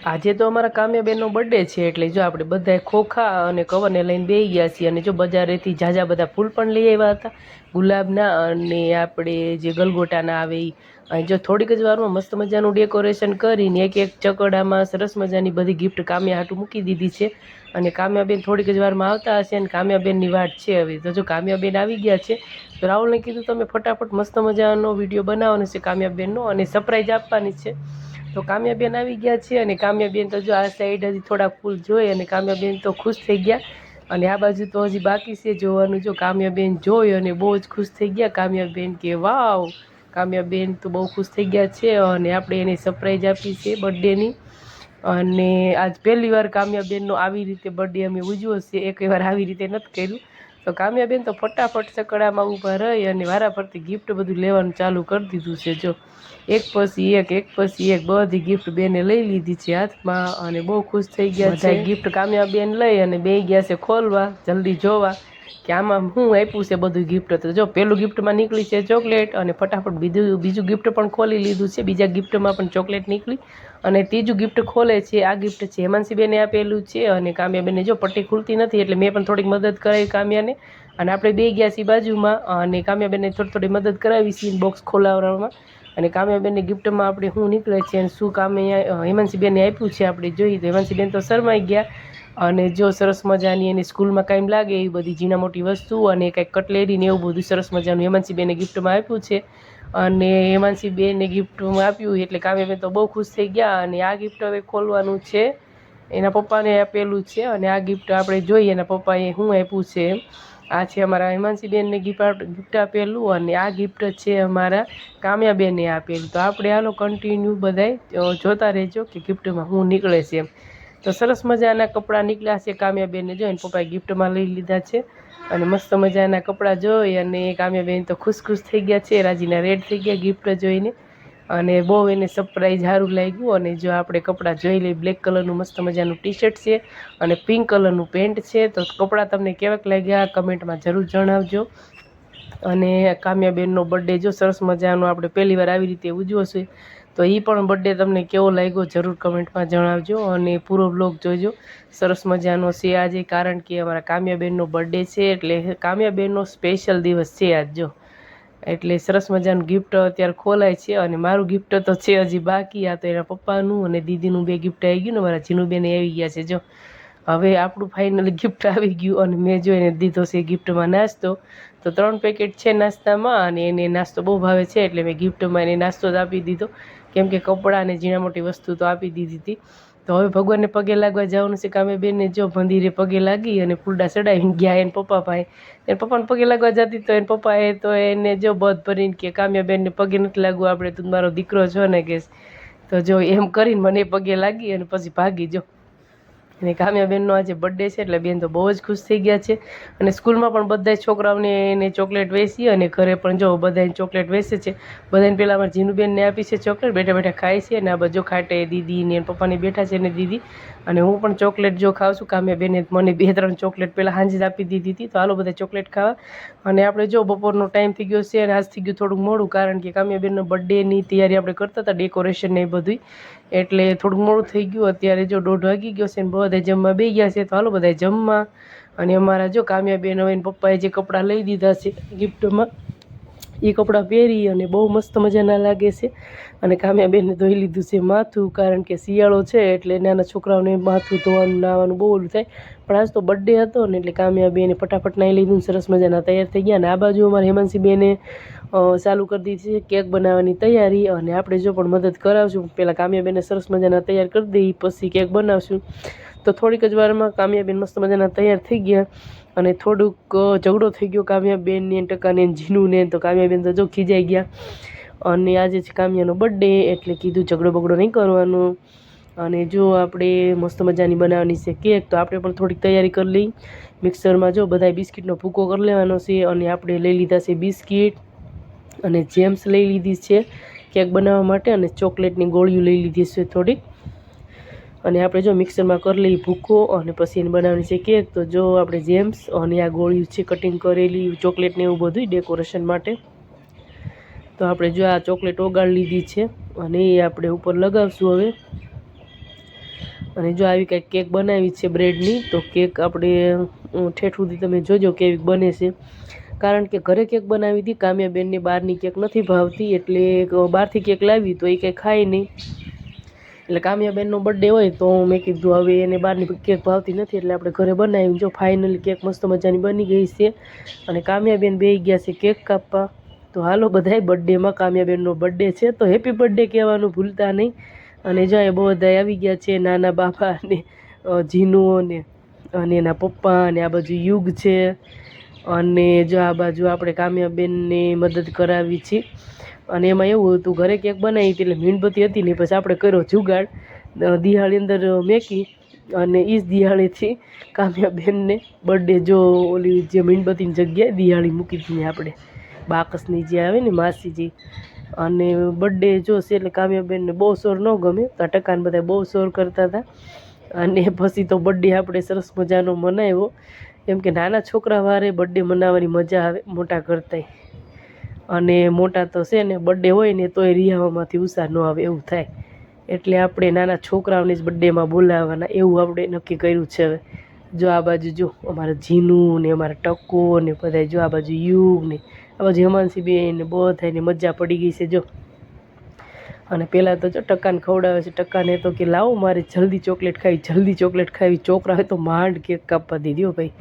આજે તો અમારા કામ્યાબેનનો બર્થડે છે એટલે જો આપણે બધાએ ખોખા અને કવરને લઈને બેસી ગયા છીએ અને જો બજારેથી ઝાઝા બધા ફૂલ પણ લઈ આવ્યા હતા ગુલાબના અને આપણે જે ગલગોટાના આવે એ અને જો થોડીક જ વારમાં મસ્ત મજાનું ડેકોરેશન કરીને એક એક ચકડામાં સરસ મજાની બધી ગિફ્ટ કામ્યા હાટું મૂકી દીધી છે અને કામ્યાબેન થોડીક જ વારમાં આવતા હશે અને કામ્યાબેનની વાટ છે હવે તો જો કામ્યાબેન આવી ગયા છે તો રાહુલને કીધું તમે ફટાફટ મસ્ત મજાનો વિડીયો બનાવવાનો છે કામ્યાબેનનો અને સરપ્રાઈઝ આપવાની છે તો કામ્યાબેન આવી ગયા છે અને કામ્યાબેન તો જો આ સાઈડ હજી થોડા ફૂલ જોઈ અને કામ્યાબેન તો ખુશ થઈ ગયા અને આ બાજુ તો હજી બાકી છે જોવાનું જો કામ્યાબેન જોઈ અને બહુ જ ખુશ થઈ ગયા કામ્યાબેન કે વાવ કામ્યાબેન તો બહુ ખુશ થઈ ગયા છે અને આપણે એને સરપ્રાઈઝ આપી છે બર્થડેની અને આજ પહેલી વાર કામ્યાબેનનો આવી રીતે બર્થડે અમે ઉજવ્યો છે એક વાર આવી રીતે નથી કર્યું તો કામ્યાબેન તો ફટાફટ ચકડામાં ઊભા રહી અને વારા ફરતી ગિફ્ટ બધું લેવાનું ચાલુ કરી દીધું છે જો એક પછી એક બધી ગિફ્ટ બેને લઈ લીધી છે હાથમાં અને બહુ ખુશ થઈ ગયા છે ગિફ્ટ કામ્યાબેન લઈ અને બે ગયા છે ખોલવા જલ્દી જોવા કે આમાં શું આપ્યું છે બધું ગિફ્ટ તો જો પેલું ગિફ્ટમાં નીકળી છે ચોકલેટ અને ફટાફટ બીજું ગિફ્ટ પણ ખોલી લીધું છે બીજા ગિફ્ટમાં પણ ચોકલેટ નીકળી અને ત્રીજું ગિફ્ટ ખોલે છે આ ગિફ્ટ છે હેમાંસીબેને આપેલું છે અને કામ્યાબેને જો પટ્ટી ખુલતી નથી એટલે મેં પણ થોડીક મદદ કરાવી કામ્યાને અને આપણે બે ગયા છીએ બાજુમાં અને કામ્યાબેનને થોડી મદદ કરાવી છીએ બોક્સ ખોલાવવામાં અને કામ્યાબેનને ગિફ્ટમાં આપણે શું નીકળે છે અને શું હેમાંસીબેને આપ્યું છે આપણે જોઈએ તો હેમાંસીબેન તો શરમાઈ ગયા અને જો સરસ મજાની એની સ્કૂલમાં કાંઈ લાગે એવી બધી ઝીણા મોટી વસ્તુ અને કંઈક કટલેરી ને એવું બધું સરસ મજાનું હેમાંસીબેને ગિફ્ટમાં આપ્યું છે અને હેમાંસીબેનને ગિફ્ટમાં આપ્યું એટલે કામ્યાબેન તો બહુ ખુશ થઈ ગયા અને આ ગિફ્ટ હવે ખોલવાનું છે એના પપ્પાને આપેલું છે અને આ ગિફ્ટ આપણે જોઈએ એના પપ્પાએ શું આપ્યું છે આ છે અમારા હેમાંસીબેનને ગિફ્ટ આપેલું અને આ ગિફ્ટ છે અમારા કામ્યાબેને આપેલું તો આપણે હાલો કન્ટિન્યુ બધાય જોતા રહેજો કે ગિફ્ટમાં શું નીકળે છે એમ તો સરસ મજાના કપડાં નીકળ્યા છે કામ્યાબેનને જોઈને પપ્પાએ ગિફ્ટમાં લઈ લીધા છે અને મસ્ત મજાના કપડાં જોઈ અને કામ્યાબેન તો ખુશ થઈ ગયા છે રાજીના રેડ થઈ ગયા ગિફ્ટ જોઈને અને બહુ એને સરપ્રાઈઝ સારું લાગ્યું અને જો આપણે કપડાં જોઈ લઈએ બ્લેક કલરનું મસ્ત મજાનું ટી શર્ટ છે અને પિંક કલરનું પેન્ટ છે તો કપડાં તમને કેવાક લાગ્યા કમેન્ટમાં જરૂર જણાવજો અને કામ્યાબેનનો બર્થડે જો સરસ મજાનો આપણે પહેલી વાર આવી રીતે ઉજવો છે તો એ પણ બર્થડે તમને કેવો લાગ્યો જરૂર કમેન્ટમાં જણાવજો અને પૂરો બ્લોગ જોજો સરસ મજાનો છે આજે કારણ કે અમારા કામ્યાબેનનો બર્થડે છે એટલે કામ્યાબેનનો સ્પેશિયલ દિવસ છે આજ જો એટલે સરસ મજાનું ગિફ્ટ અત્યારે ખોલાય છે અને મારું ગિફ્ટ તો છે હજી બાકી આ તો એના પપ્પાનું અને દીદીનું બે ગિફ્ટ આવી ગયું ને મારા જીનુબેન આવી ગયા છે જો હવે આપણું ફાઇનલી ગિફ્ટ આવી ગયું અને મેં જોઈને દીધો છે ગિફ્ટમાં નાસ્તો તો 3 પેકેટ છે નાસ્તામાં અને એને નાસ્તો બહુ ભાવે છે એટલે મેં ગિફ્ટમાં એને નાસ્તો જ આપી દીધો કેમ કે કપડાં અને ઝીણા મોટી વસ્તુ તો આપી દીધી હતી તો હવે ભગવાનને પગે લાગવા જવાનું છે કામ્યાબેનને જો મંદિરે પગે લાગી અને ફૂલડા ચડાવીને ગયા એને પપ્પા ભાઈ એને પપ્પાને પગે લાગવા જતી તો એને પપ્પાએ તો એને જો બધ ભરીને કે કામ્યાબેનને પગે નથી લાગવું આપણે તું મારો દીકરો છો ને કે તો જો એમ કરીને મને પગે લાગી અને પછી ભાગી જો અને કામ્યાબેનનો આજે બર્થડે છે એટલે બેન તો બહુ જ ખુશ થઈ ગયા છે અને સ્કૂલમાં પણ બધા છોકરાઓને એને ચોકલેટ વેચી અને ઘરે પણ જો બધાને ચોકલેટ વેચે છે બધાને પહેલાં અમારા જીનુબેનને આપી છે ચોકલેટ બેઠા બેઠા ખાય છે અને આ બધો ખાટે દીદી ને પપ્પાની બેઠા છે ને દીદી અને હું પણ ચોકલેટ જો ખાઉં છું કામ્યાબેને મને 2-3 ચોકલેટ પહેલાં સાંજે જ આપી દીધી હતી તો હાલો બધા ચોકલેટ ખાવા અને આપણે જો બપોરનો ટાઈમ થઈ ગયો છે અને આજ થઈ ગયું થોડુંક મોડું કારણ કે કામ્યાબેનનો બર્થડેની તૈયારી આપણે કરતા હતા ડેકોરેશન ને એ બધું એટલે થોડુંક મોડું થઈ ગયું અત્યારે જો 1:30 વાગી ગયો છે ને બધા જમવા બે ગયા છે તો હાલો બધા જમવા અને અમારા જો કામ્યાબેન હવે પપ્પાએ જે કપડાં લઈ દીધા છે ગિફ્ટમાં એ કપડાં પહેરી અને બહુ મસ્ત મજાના લાગે છે અને કામ્યાબેનને ધોઈ લીધું છે માથું કારણ કે શિયાળો છે એટલે નાના છોકરાઓને માથું ધોવાનું નાવાનું બહુ ઓલું થાય પણ આજ તો બર્થડે હતો ને એટલે કામ્યાબેને ફટાફટ નાહી લીધું સરસ મજાના તૈયાર થઈ ગયા અને આ બાજુ અમારા હેમાંસીબેને ચાલુ કરી દીધી છે કેક બનાવવાની તૈયારી અને આપણે જો પણ મદદ કરાવશું પહેલાં કામ્યાબેનને સરસ મજાના તૈયાર કરી દઈએ પછી કેક બનાવશું તો થોડીક જ વારમાં કામ્યાબેન મસ્ત મજાના તૈયાર થઈ ગયા અને થોડુંક ઝઘડો થઈ ગયો કામ્યાબેનને ટકાને જીનુને તો કામ્યાબેન તો જો ખીજાઈ ગયા અને આજે છે કામ્યાનો બર્થડે એટલે કીધું ઝઘડો બગડો નહીં કરવાનો અને જો આપણે મસ્ત મજાની બનાવવાની છે કેક તો આપણે પણ થોડીક તૈયારી કરી લઈ મિક્સરમાં જો બધાય બિસ્કિટનો ભૂકો કરી લેવાનો છે અને આપણે લઈ લીધા છે બિસ્કિટ અને જેમ્સ લઈ લીધી છે કેક બનાવવા માટે અને ચોકલેટની ગોળીઓ લઈ લીધી છે થોડીક અને આપણે જો મિક્સરમાં કરી લઈએ ભૂકો અને પછી એને બનાવવાની છે કેક તો જો આપણે જેમ્સ અને આ ગોળીઓ છે કટિંગ કરેલી ચોકલેટને એવું બધું ડેકોરેશન માટે તો આપણે જો આ ચોકલેટ ઓગાળી લીધી છે અને એ આપણે ઉપર લગાવશું હવે અને જો આવી કંઈક કેક બનાવી છે બ્રેડની, તો કેક આપણે ઠેઠ સુધી તમે જોજો કેવી બને છે. કારણ કે ઘરે કેક બનાવી હતી કામ્યાબેનને, બહારની કેક નથી ભાવતી, એટલે બહારથી કેક લાવી તો એ કંઈ ખાય નહીં. એટલે કામ્યાબેનનો બર્થડે હોય તો મેં કીધું હવે એને બહારની કેક ભાવતી નથી, એટલે આપણે ઘરે બનાવી. જો ફાઇનલી કેક મસ્ત મજાની બની ગઈ છે અને કામ્યાબેન બેસી ગયા છે કેક કાપવા. તો હાલો બધાય બર્થડેમાં, કામ્યાબેનનો બર્થડે છે તો હેપી બર્થડે કહેવાનું ભૂલતા નહીં. અને જો એ બધા આવી ગયા છે, નાના બાપા ને જીનુ અને એના પપ્પા, અને આ બાજુ યુગ છે, અને જો આ બાજુ આપણે કામ્યાબેનને મદદ કરાવી છે. અને એમાં એવું હતું ઘરે કેક બનાવી હતી એટલે મીણબત્તી હતી નહીં, પછી આપણે કર્યો જુગાડ, દિવાળી અંદર મેકી અને એ જ દિવાળીથી કામ્યાબેનને બર્થડે જો ઓલી જે મીણબત્તીની જગ્યાએ દિવાળી મૂકી હતી આપણે બાકસની જે આવે ને માસીજી, અને બર્થડે જોશે એટલે કામ્યાબેનને બહુ શોર ન ગમે, તો આ ટકાને બધા બહુ શોર કરતા હતા. અને પછી તો બર્થડે આપણે સરસ મજાનો મનાવ્યો, કેમ કે નાના છોકરા વારે બર્થડે મનાવવાની મજા આવે મોટા કરતાંય. અને મોટા તો છે ને બર્થડે હોય ને તોય રિહાવામાંથી ઉષા ન આવે એવું થાય, એટલે આપણે નાના છોકરાઓને જ બર્થડેમાં બોલાવવાના એવું આપણે નક્કી કર્યું છે. હવે જો આ બાજુ જો અમારા જીનુ ને અમારા ટકો ને બધા, જો આ બાજુ યુગ ને આ બાજુ હેમાંસી બેન ને બધાને મજા પડી ગઈ છે જો. અને પહેલાં તો જો ટકાને ખવડાવે છે, ટકાને તો કે લાવો મારે જલ્દી ચોકલેટ ખાવી, જલ્દી ચોકલેટ ખાવી. છોકરાએ તો માંડ કેક કાપવા દીધી હો ભાઈ.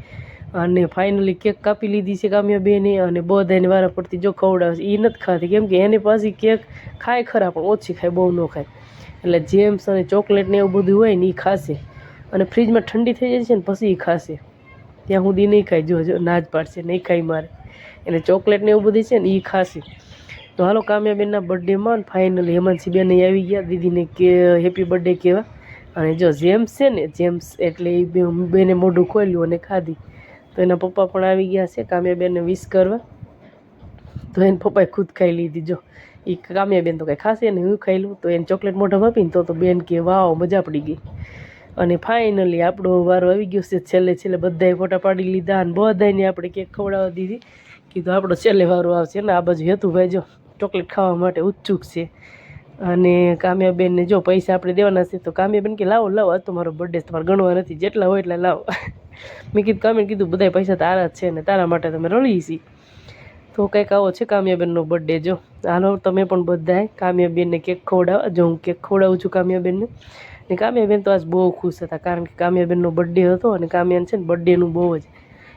અને ફાઇનલી કેક કાપી લીધી છે કામ્યાબેને, અને બધાને વારા પડતી જો ખવડાવે છે. એ નથી ખાતી કેમ કે એને પાછી કેક ખાય ખરા પણ ઓછી ખાય, બહુ ન ખાય. એટલે જેમ્સ અને ચોકલેટ ને એવું બધું હોય ને એ ખાશે, અને ફ્રીજમાં ઠંડી થઈ જાય છે ને પછી એ ખાશે, ત્યાં સુધી નહીં ખાય. જો ના જ પાડશે નહીં ખાઈ મારે, એટલે ચોકલેટ ને એવું બધું છે ને એ ખાશે. તો હાલો કામ્યાબેનના બર્થડેમાં ફાઇનલી હેમાંસી બેન આવી ગયા દીદીને કે હેપી બર્થડે કહેવા. અને જો જેમ્સ છે ને, જેમ્સ એટલે એ બેને મોઢું ખોલ્યું અને ખાધી. તો એના પપ્પા પણ આવી ગયા છે કામ્યાબેનને વિશ કરવા, તો એને પપ્પાએ ખુદ ખાઈ લીધી. જો એ કામ્યાબેન તો કંઈ ખાશે ને, હું ખાઈ લઉં. તો એને ચોકલેટ મોઢામાં આપીને તો બેન કે વાવ મજા પડી ગઈ. અને ફાઇનલી આપણો વારો આવી ગયો છે. છેલ્લે બધાએ ફોટા પાડી લીધા અને બધાને આપણે કેક ખવડાવવા દીધી. કીધું આપણો છેલ્લે વારો આવશે ને. આ બાજુ હેતુભાઈ જો ચોકલેટ ખાવા માટે ઉત્સુક છે. અને કામ્યાબેનને જો પૈસા આપણે દેવાના છે, તો કામ્યાબેન કે લાવો લાવો, આ તો મારો બર્થડે તમારે ગણવા નથી, જેટલા હોય એટલા લાવો. મેં કીધું કામ્યાને કીધું બધા પૈસા તારા જ છે ને તારા માટે તમે રળી છીએ. તો કંઈક આવો છે કામ્યાબેનનો બર્થડે. જો હાલો તમે પણ બધાએ કામ્યાબેનને કેક ખવડાવવા. જો હું કેક ખવડાવું છું કામ્યાબેનને. ને કામ્યાબેન તો આજ બહુ ખુશ હતા, કારણ કે કામ્યાબેનનો બર્થડે હતો અને કામ્યાને છે ને બર્થડેનું બહુ જ,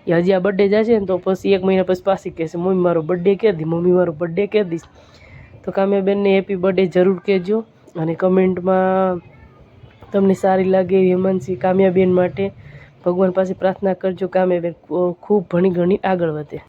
એ હજી આ બર્થડે જશે ને તો પછી 1 મહિના પછી પાછી કહેશે મમ્મી મારો બર્થડે કહી દી, મમ્મી મારો બર્થડે કહી દઈશ. તો કામ્યાબેનને હેપી બર્થડે જરૂર કહેજો, અને કમેન્ટમાં તમને સારી લાગે એવી હેમાંસી કામ્યાબેન માટે ભગવાન પાસે પ્રાર્થના કરજો. કામ્યાબેન ખૂબ ભણી ગણી આગળ વધે.